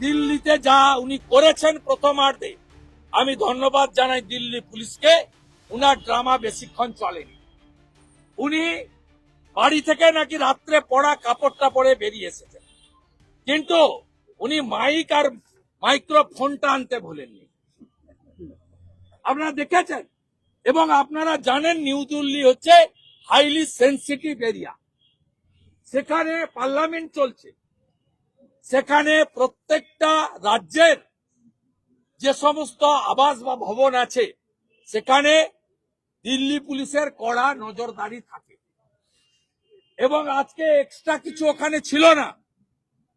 দিল্লিতে যা উনি করেছেন প্রথমার্ধে, আমি ধন্যবাদ জানাই দিল্লি পুলিশকে। উনার ড্রামা বেশিক্ষণ চলেনি। উনি বাড়ি থেকে নাকি রাত্রে পড়া কাপড়টা পরে বেরিয়ে এসেছেন, কিন্তু উনি মাইক আর মাইক্রোফোনটা আনতে ভুলেননি। আপনারা দেখেছেন এবং আপনারা জানেন নিউ দিল্লি হচ্ছে হাইলি সেন্সিটিভ এরিয়া। সেখানে পার্লামেন্ট চলছে, সেখানে প্রত্যেকটা রাজ্যের যে সমস্ত আবাস বা ভবন আছে সেখানে দিল্লি পুলিশের কড়া নজরদারি থাকে। এবং আজকে এক্সট্রা কিছু ওখানে ছিল না,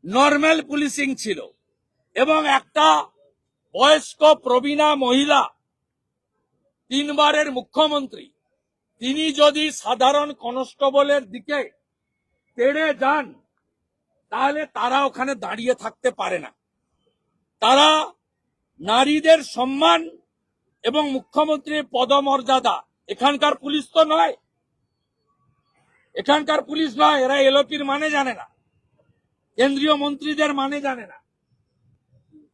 নর্মাল পুলিশিং ছিল। এবং একটা বয়স্ক প্রবীণা মহিলা, 3 বারের মুখ্যমন্ত্রী, তিনি যদি সাধারণ কনস্টেবলের দিকে তেড়ে যান তাহলে তারা ওখানে দাঁড়িয়ে থাকতে পারে না। তারা নারীদের সম্মান এবং মুখ্যমন্ত্রীর পদমর্যাদা, এখানকার পুলিশ তো নয়, এখানকার পুলিশ নয়, এরা এলওপির মানে জানে না, কেন্দ্রীয় মন্ত্রীদের মানে জানে না,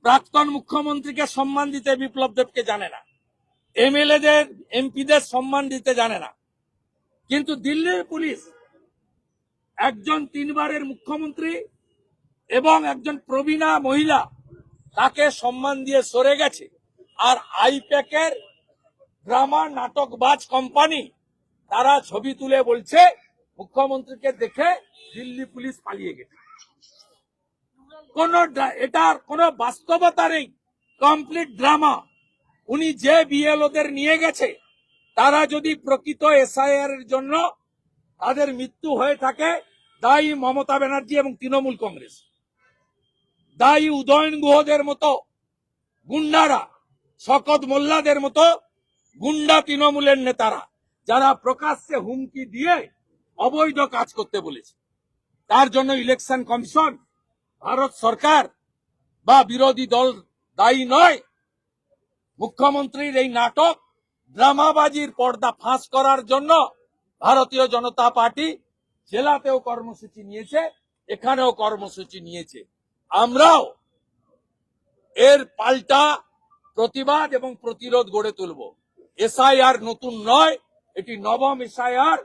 প্রাক্তন মুখ্যমন্ত্রীকে সম্মান দিতে বিপ্লব দেবকে জানে না, এমএলএদের এমপিদের সম্মান দিতে জানে না। কিন্তু দিল্লির পুলিশ একজন 3 বারের মুখ্যমন্ত্রী এবং একজন প্রবীণা মহিলা, তাকে সম্মান দিয়ে সরে গেছে। আর আইপ্যাকের ড্রামা নাটকবাজ কোম্পানি তারা ছবি তুলে বলছে মুখ্যমন্ত্রীকে দেখে দিল্লি পুলিশ পালিয়ে গেছে। এটার কোনো বাস্তবতা নেই, কমপ্লিট ড্রামা। উনি যে বিএলওদের নিয়ে গেছে তারা যদি প্রকৃত এসআইআর এর জন্য তাদের মৃত্যু হয়ে থাকে, দায়ী মমতা ব্যানার্জি এবং তৃণমূল কংগ্রেস, দায়ী উদয়ন গুহদের মতো গুন্ডারা, শকত মোল্লাদের মতো গুন্ডা তৃণমূলের নেতারা, যারা প্রকাশ্যে হুমকি দিয়ে অবৈধ কাজ করতে বলেছে। তার জন্য ইলেকশন কমিশন, ভারত সরকার বা বিরোধী দল দায়ী নয়। মুখ্যমন্ত্রীর এই নাটক ড্রামাবাজির পর্দা ফাঁস করার জন্য ভারতীয় জনতা পার্টি জেলাতেও কর্মসূচি নিয়েছে, এখানেও কর্মসূচি নিয়েছে। আমরাও এর পাল্টা প্রতিবাদ এবং প্রতিরোধ গড়ে তুলব। এসআইআর নতুন নয়, এটি নবম এসআইআর।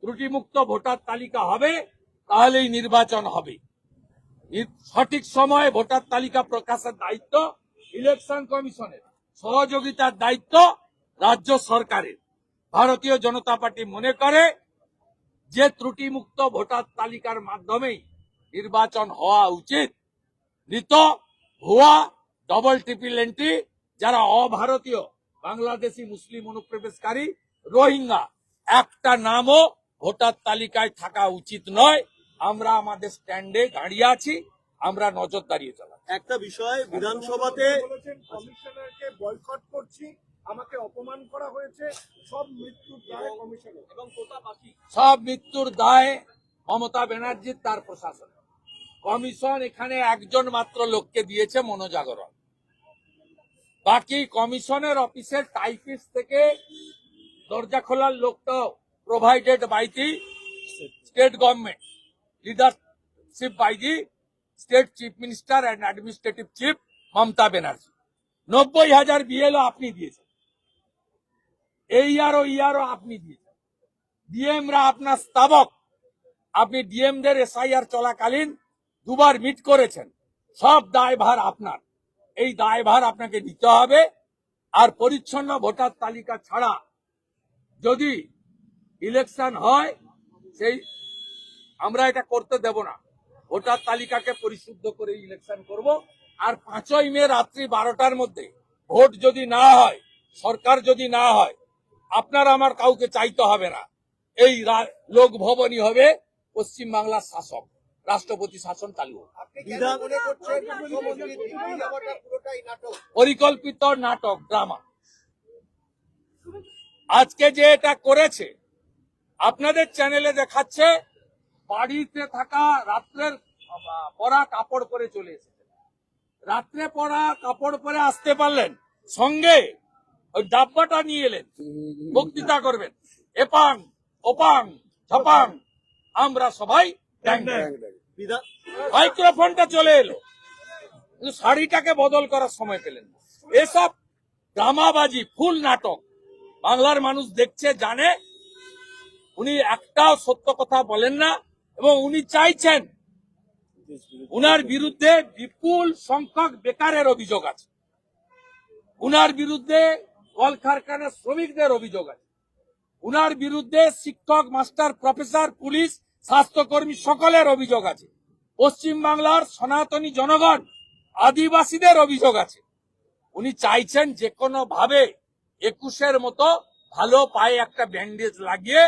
ত্রুটিমুক্ত ভোটার তালিকা হবে, তাহলেই নির্বাচন হবে। সঠিক সময়ে ভোটার তালিকা প্রকাশের দায়িত্ব ইলেকশন কমিশনের, সহযোগিতার দায়িত্ব রাজ্য সরকারের। ভারতীয় জনতা পার্টি মনে করে যে ত্রুটিমুক্ত ভোটার তালিকার মাধ্যমেই নির্বাচন হওয়া উচিত। মৃত, ভুয়া, ডবল ট্রিপল এন্ট্রি, যারা অভারতীয়, বাংলাদেশি মুসলিম অনুপ্রবেশকারী, রোহিঙ্গা, একটা নামও ভোটার তালিকায় থাকা উচিত নয়। আমরা আমাদের স্ট্যান্ডে দাঁড়িয়ে আছি, আমরা নজরদারি চালাচ্ছি। একটা বিষয় বিধানসভাতে কমিশনারকে বয়কট করছি, আমাকে অপমান করা হয়েছে, সব মৃত্যুর দায় কমিশনের এবং কোটা বাকি। সব মৃত্যুর দায় মমতা ব্যানার্জির, তার প্রশাসন। কমিশন এখানে একজন মাত্র লোককে দিয়েছে, মনোজাগরণ। বাকি কমিশনের অফিসের টাইপিস্ট থেকে দরজা খোলার লোকটা provided by the state government, leadership by the state chief minister and administrative chief Mamata Banerjee. 90,000 BLO আপনি দিয়েছেন, এইআরও আপনি দিয়েছেন, ডিএমরা আপনার স্তাবক। আপনি ডিএমদের এসআইআর চলাকালীন 2 বার মিট করেছেন, সব দায়ভার আপনার। এই দায়ভার আপনাকে নিতে হবে। আর পরিচ্ছন্ন ভোটার তালিকা ছাড়া যদি ইলেকশন হয়, সেই আমরা এটা করতে দেব না। ভোটার তালিকাকে পরিশুদ্ধ করে ইলেকশন করব। আর 5ই মে রাত্রি 12টার মধ্যে ভোট যদি না হয়, সরকার যদি না হয়, আপনার আমার কাউকে চাইতে হবে না। এই লোকভবনই হবে পশ্চিমবাংলার শাসক, রাষ্ট্রপতি শাসন চালু হবে। পরিকল্পিত নাটক, ড্রামা। আজকে যে এটা করেছে, আপনাদের চ্যানেলে দেখাচ্ছে বাড়িতে থাকা রাত্রের পরা কাপড় পরে চলে এসেছে। রাত্রে পরা কাপড় পরে আসতে পারলেন, সঙ্গে ওই ডাব্বাটা নিয়ে এলেন, বক্তৃতা করবেন, এপাং ওপাং ঝপাং আমরা সবাই মাইক্রোফোনটা চলে এলো। কিন্তু শাড়িটাকে বদল করার সময় পেলেন না। এসব ড্রামাবাজি, ফুল নাটক বাংলার মানুষ দেখছে, জানে। উনি একটাও সত্য কথা বলেন না এবং উনি চাইছেন, উনার বিরুদ্ধে বিপুল সংখ্যক বেকারের অভিযোগ আছে, উনার বিরুদ্ধে কলকারখানার শ্রমিকদের অভিযোগ আছে, উনার বিরুদ্ধে শিক্ষক, মাস্টার, প্রফেসর, পুলিশ, স্বাস্থ্যকর্মী সকলের অভিযোগ আছে, পশ্চিম বাংলার সনাতনী জনগণ, আদিবাসীদের অভিযোগ আছে। উনি চাইছেন যে কোনো ভাবে 21-এর মতো ভালো পায়ে একটা ব্যান্ডেজ লাগিয়ে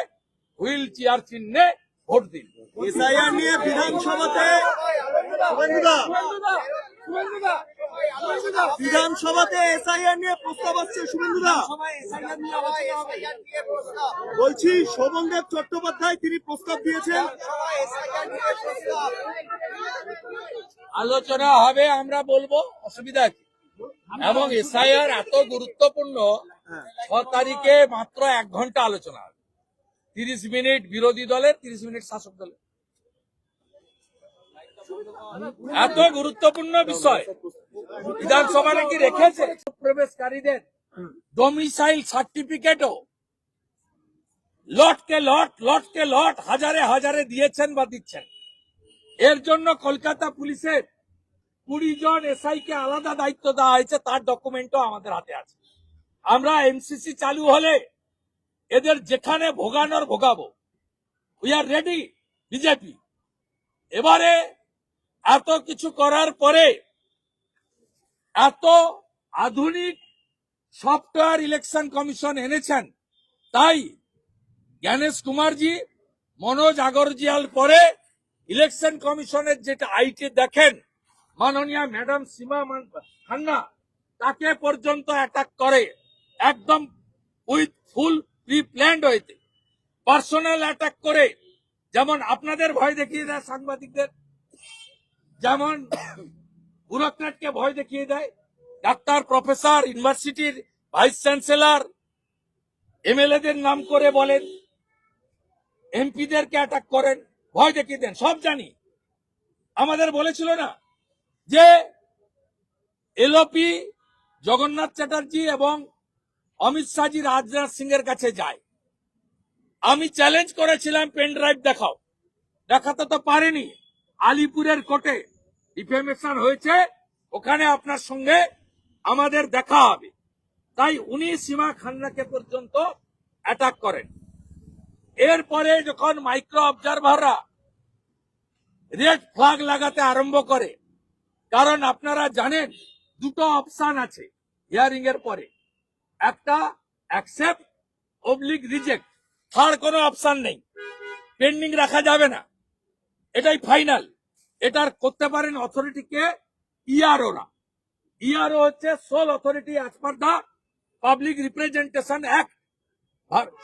হুইল চেয়ার চিহ্নে ভোট দিন। এসআইআর নিয়ে বিধানসভাতে বিধানসভাতে এসআইআর নিয়ে প্রস্তাব আসছে। শুভেন্দুদা, বলছি শোভনদেব চট্টোপাধ্যায় তিনি প্রস্তাব দিয়েছেন। আলোচনা হবে, আমরা বলবো, অসুবিধা কি? এবং এসআইআর এত গুরুত্বপূর্ণ, 6 তারিখে মাত্র 1 ঘন্টা আলোচনা হবে। 30 মিনিট বিরোধী দলের, 30 মিনিট শাসক দলের। এত গুরুত্বপূর্ণ বিষয় বিধানসভা নাকি রেখেছে। প্রবেশকারীদের ডোমিসাইল সার্টিফিকেটও লটকে লট হাজারে হাজারে দিয়েছেন বা দিচ্ছেন। এর জন্য কলকাতা পুলিশের 20 জন এসআই কে আলাদা দায়িত্ব দেওয়া হয়েছে, তার ডকুমেন্টও আমাদের হাতে আছে। আমরা এমসিসি চালু হলে এদের যেখানে ভোগানোর ভোগাবো। We are ready BJP. এবারে এত কিছু করার পরে, এত আধুনিক সফটওয়্যার ইলেকশন কমিশন এনেছেন, তাই জ্ঞানেশ কুমারজি, মনোজ আগরজিয়াল পরে ইলেকশন কমিশনের যেটা আইটি দেখেন, মাননীয় ম্যাডাম সীমা খান্না, তাকে পর্যন্ত অ্যাটাক করে, একদম উইথ ফুল প্রি প্ল্যান্ড হইতে পার্সোনাল অ্যাটাক করে। যেমন আপনাদের ভয় দেখিয়ে দেয় সাংবাদিকদের, যেমন ব্যুরোক্র্যাটকে ভয় দেখিয়ে দেয়, ডাক্তার, প্রফেসর, ইউনিভার্সিটির ভাইস চ্যান্সেলর, এমএলএদের নাম করে বলেন, এমপিদেরকে অ্যাটাক করেন, ভয় দেখিয়ে দেন। সব জানি। আমাদের বলেছিল না যে এলওপি জগন্নাথ চ্যাটার্জি এবং অমিত শাহজি রাজনাথ সিং এর কাছে যায়। আমি চ্যালেঞ্জ করেছিলাম, পেন ড্রাইভ দেখাও, দেখাতে তো পারেনি। আলিপুরের কোর্টে ডিফেমেশন হয়েছে, ওখানে আপনার সঙ্গে আমাদের দেখা হবে। তাই উনি সীমা খান্নাকে পর্যন্ত অ্যাটাক করেন। এরপরে যখন মাইক্রো অবজারভাররা রেড ফ্ল্যাগ লাগাতে আরম্ভ করে, কারণ আপনারা জানেন দুটো অপশন আছে হিয়ারিং এর পরে, একটা অ্যাকসেপ্ট অবলিক রিজেক্ট, থার্ড কোনো অপশন নেই, পেন্ডিং রাখা যাবে না, এটাই ফাইনাল। এটার করতে পারেন অথরিটিকে ইআরওরা। ইআরও হচ্ছে সোল অথরিটি অ্যাজ পার দা পাবলিক রিপ্রেজেন্টেশন অ্যাক্ট,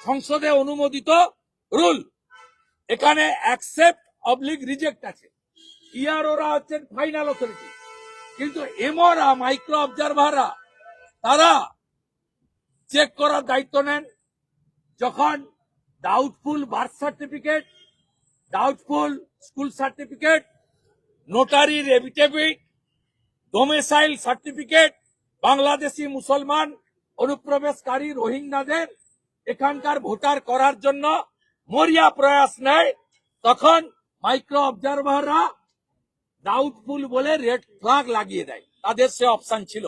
সংসদে অনুমোদিত রুল। এখানে অ্যাকসেপ্ট অবলিক রিজেক্ট আছে, ইআরওরা হচ্ছেন ফাইনাল অথরিটি। কিন্তু এমওরা, মাইক্রো অবজারভাররা, তারা চেক করার দায়িত্ব নেন। যখন doubtful birth certificate, doubtful school certificate, নোটারির এফিডেভিট, ডোমিসাইল সার্টিফিকেট, বাংলাদেশি মুসলমান অনুপ্রবেশকারী রোহিঙ্গাদের এখানকার ভোটার করার জন্য মরিয়া প্রয়াস নেয়, তখন মাইক্রো অবজারভাররা ডাউটফুল বলে রেড ফ্ল্যাগ লাগিয়ে দেয়। তাদের সে অপশন ছিল।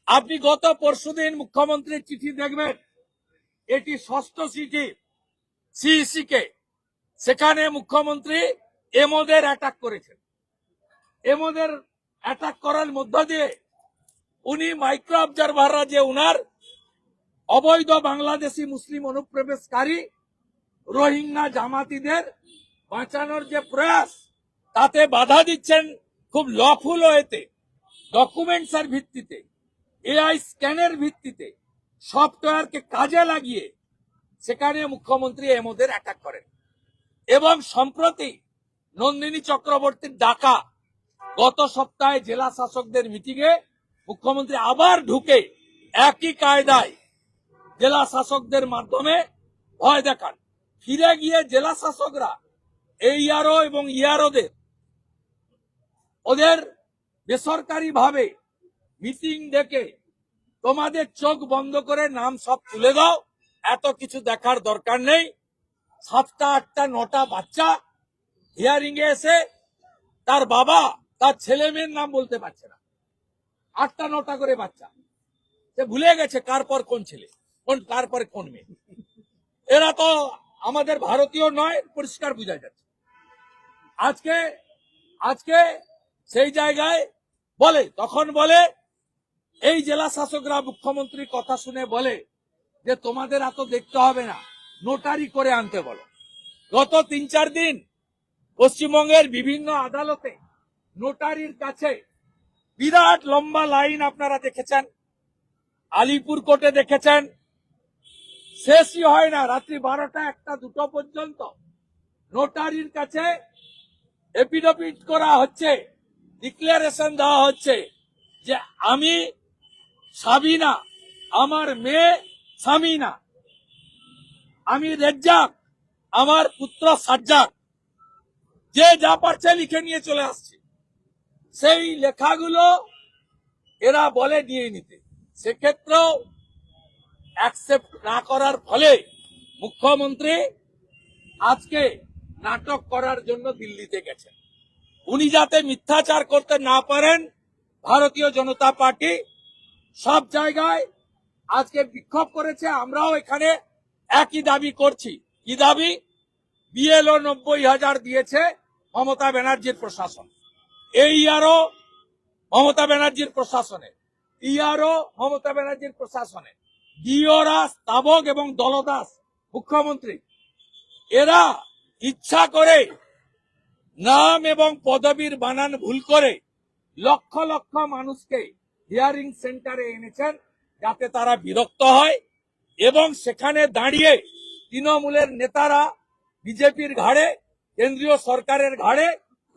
আপনি গত পরশুদিন মুখ্যমন্ত্রীর চিঠি দেখবেন, এটি 6ষ্ঠ চিঠি সিইসি কে। সেখানে মুখ্যমন্ত্রী এমওদের অ্যাটাক করেছেন। এমওদের অ্যাটাক করার মধ্য দিয়ে উনি মাইক্রো অবজারভাররা যে উনার অবৈধ বাংলাদেশি মুসলিম অনুপ্রবেশকারী রোহিঙ্গা জামাতিদের বাঁচানোর যে প্রয়াস, তাতে বাধা দিচ্ছেন খুব লফুল হয়েতে, ডকুমেন্টস এর ভিত্তিতে, এআই স্ক্যানের ভিত্তিতে, সফটওয়্যারকে কাজে লাগিয়ে সেখানে মুখ্যমন্ত্রী এমওদের অ্যাটাক করেন। এবং সম্প্রতি নন্দিনী চক্রবর্তীর ডাকা গত সপ্তাহে জেলা শাসকদের মিটিংয়ে মুখ্যমন্ত্রী আবার ঢুকে একই কায়দায় জেলা শাসকদের মাধ্যমে ভয় দেখান। ফিরে গিয়ে জেলা শাসকরা এইআরও এবং ইআরওদের ওদের বেসরকারি ভাবে মিটিং ডেকে তোমাদের চোখ বন্ধ করে নাম সব তুলে দাও, এত কিছু দেখার দরকার নেই। 7টা 8টা 9টা বাচ্চা হিয়ারিং এ এসে তার বাবা তার ছেলে মেয়ের নাম বলতে পারছে না। 8টা 9টা করে বাচ্চা, সে ভুলে গেছে কার পর কোন ছেলে, কার পরে কোন মেয়ে। এরা তো আমাদের ভারতীয় নয়, পরিষ্কার বোঝা যাচ্ছে। আজকে সেই জায়গায় তখন বলে এই জেলা শাসকরা মুখ্যমন্ত্রীর কথা শুনে বলে যে তোমাদের এত দেখতে হবে না, নোটারি করে আনতে বলো। গত 3-4 দিন পশ্চিমবঙ্গের বিভিন্ন আদালতে নোটারির কাছে বিরাট লম্বা লাইন আপনারা দেখেছেন, আলিপুর কোর্টে দেখেছেন, শেষই হয় না, রাত্রি 12টা 1টা 2টো পর্যন্ত নোটারির কাছে এফিডেভিট করা হচ্ছে, ডিক্লারেশন দেওয়া হচ্ছে যে আমি সাবিনা, আমার মেয়ে সামিনা, আমি রেজ্জাক, আমার পুত্র সাজ্জাক, যে যা পারছে লিখে নিয়ে চলে আসছে। সেই লেখাগুলো এরা বলে নিয়ে নিতে, সেক্ষেত্রেও অ্যাকসেপ্ট না করার ফলে মুখ্যমন্ত্রী আজকে নাটক করার জন্য দিল্লিতে গেছেন। উনি যাতে মিথ্যাচার করতে না পারেন, ভারতীয় জনতা পার্টি সব জায়গায় আজকে বিক্ষোভ করেছে। আমরাও এখানে একই দাবি করছি। কি দাবি? বিএলও 90,000 দিয়েছে মমতা ব্যানার্জির প্রশাসন, এইআরও মমতা ব্যানার্জির প্রশাসনে, ইআরও মমতা ব্যানার্জির প্রশাসনে, ডিওরা স্তাবক এবং দলদাস মুখ্যমন্ত্রী, এরা ইচ্ছা করে নাম এবং পদবীর বানান ভুল করে লক্ষ লক্ষ মানুষকে হিয়ারিং সেন্টারে এনেছেন যাতে তারা বিরক্ত হয় এবং সেখানে দাঁড়িয়ে তৃণমূলের নেতারা বিজেপির ঘাড়ে, কেন্দ্রীয় সরকারের ঘাড়ে,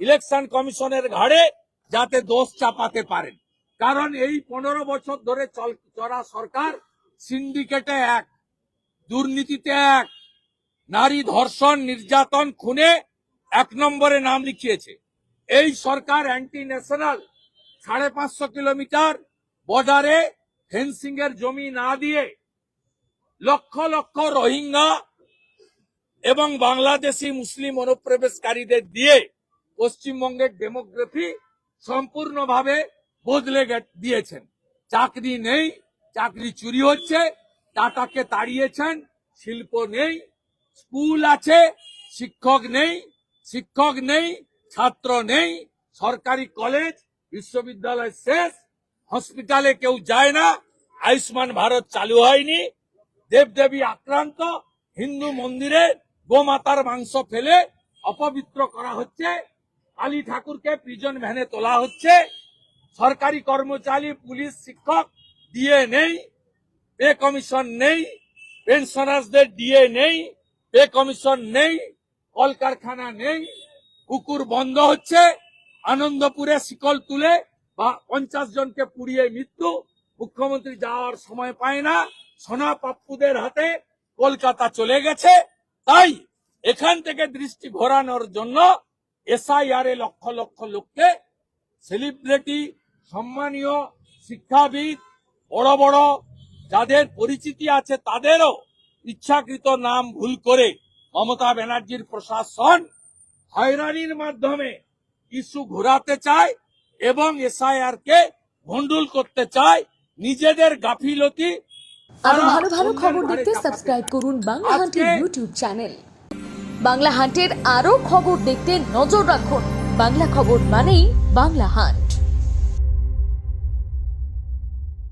ইলেকশন কমিশনের ঘাড়ে যাতে দোষ চাপাতে পারেন। কারণ এই 15 বছর ধরে চলা সরকার সিন্ডিকেটে 1, দুর্নীতিতে 1, নারী ধর্ষণ, নির্যাতন, খুনে 1 নম্বরে নাম লিখিয়েছে। এই সরকার অ্যান্টি ন্যাশনাল 550 কিলোমিটার বর্ডারে ফেন্সিং এর জমি না দিয়ে লক্ষ লক্ষ রোহিঙ্গা এবং বাংলাদেশি মুসলিম অনুপ্রবেশকারীদের দিয়ে পশ্চিমবঙ্গের ডেমোগ্রাফি সম্পূর্ণভাবে বদলে দিয়েছেন। চাকরি নেই, চাকরি চুরি হচ্ছে, টাটাকে তাড়িয়েছেন, শিল্প নেই, স্কুল আছে, শিক্ষক নেই, ছাত্র নেই, সরকারি কলেজ বিশ্ববিদ্যালয় শেষ, হসপিটালে কেউ যায় না, আয়ুষ্মান ভারত চালু হয়নি, দেবদেবী আক্রান্ত, হিন্দু মন্দিরে গোমাতার মাংস ফেলে অপবিত্র করা হচ্ছে, কালী ঠাকুরকে প্রিজন ভ্যানে তোলা হচ্ছে, সরকারি কর্মচারী, পুলিশ, শিক্ষক ডিএ নেই, পে কমিশন নেই, পেনশনার্সদের ডিএ নেই, পে কমিশন নেই, কলকারখানা নেই, পুকুর বন্ধ হচ্ছে, আনন্দপুরে শিকল তুলে 50 জনকে পুড়িয়ে মৃত্যু, মুখ্যমন্ত্রী যাওয়ার সময় পায় না, সোনা পাপ্পুদের হাতে কলকাতা চলে গেছে। তাই এখান থেকে দৃষ্টি ঘোরানোর জন্য এসআইআর এ লক্ষ লক্ষ লোককে, সেলিব্রিটি, সম্মানীয় শিক্ষাবিদ, বড় বড় যাদের পরিচিতি আছে তাদেরও ইচ্ছাকৃত নাম ভুল করে মমতা ব্যানার্জির প্রশাসন হয়রানির মাধ্যমে ইস্যু ঘোরাতে চায় এবং এসআইআর কে ভণ্ডুল করতে চায়। নিজেদের গাফিলতি। আরো ভালো ভালো খবর দেখতে সাবস্ক্রাইব করুন বাংলা হান্টের ইউটিউব চ্যানেল। বাংলা হান্টের আরো খবর দেখতে নজর রাখুন। বাংলা খবর মানেই বাংলা হান্ট।